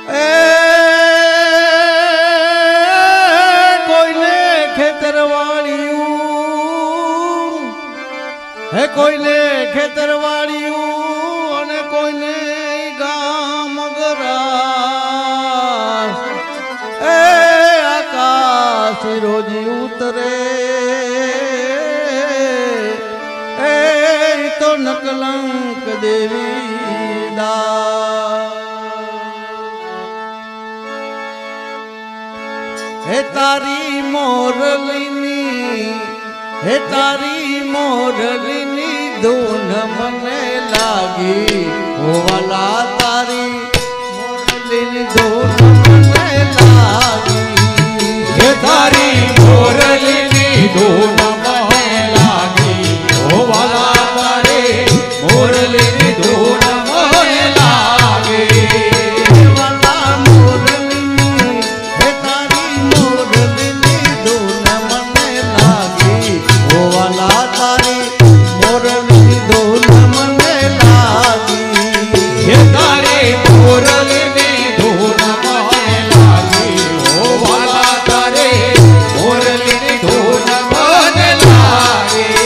એ કોઈને ખેતરવાળિયું હે કોઈને ખેતરવાળિયું અને કોઈને ગામ ગરાસ એ આકાશ રોજી ઉતરે એ તો નકલંક દેવી દાસ હે તારી મોરલીની ધૂન મને લાગી ઓ વાલા તારી મોરલીની ધૂન મને લાગી હે તારી મોરલીની ધૂન મને લાગી ઓ વાલા તારી મોરલીની ધૂન મને લાગી વાલા મોરલીની હે તારી મોરલીની ધૂન મને લાગી ઓ વાલા તારી મોરલીની ધૂન મને લાગી હે તારી મોરલીની ધૂન મને લાગી ઓ વાલા તારી મોરલીની ધૂન મને લાગી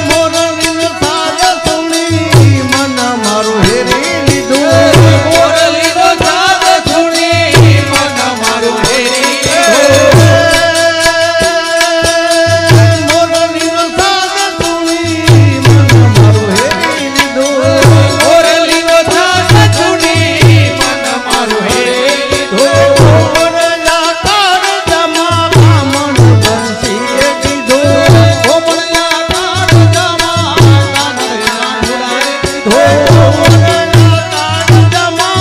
મોરલીનો સાદ સુણી મન મારું હેરી લીધું મોરલીનો સાદ સુણી મન મારું હેરી મોરલીનો સાદ સુણી મન મારું હેરી લીધું મોરલીનો સાદ સુણી મન મારું હેરી લીધું મોરલા કાર જમા કામણ બંસીએ કીધું કોમળિયા કાળ જમા કાનડા મુરારી કોમળિયા કાળ જમા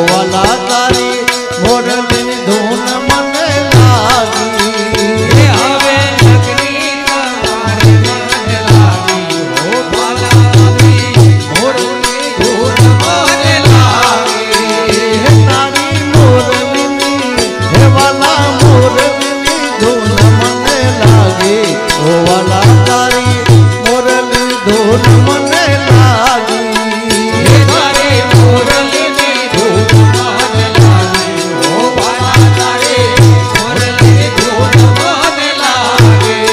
વાલા તારી મોરલીની ધૂન મને લાગી હે હવે લગની તમારે મને લાગી ઓ વાલા તારી મોરલીની ધૂન મને લાગી હે તારી મોરલીની હે વાલા મોરલીની ધૂન મને લાગી ઓ વાલા તારી મોરલી ધૂન મને લાગી હે તારી મોરલીની ધૂન મને લાગી ઓ વાલા તારી મોરલીની ધૂન મને લાગી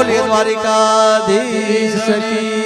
बोलिए द्वारिकाधीश की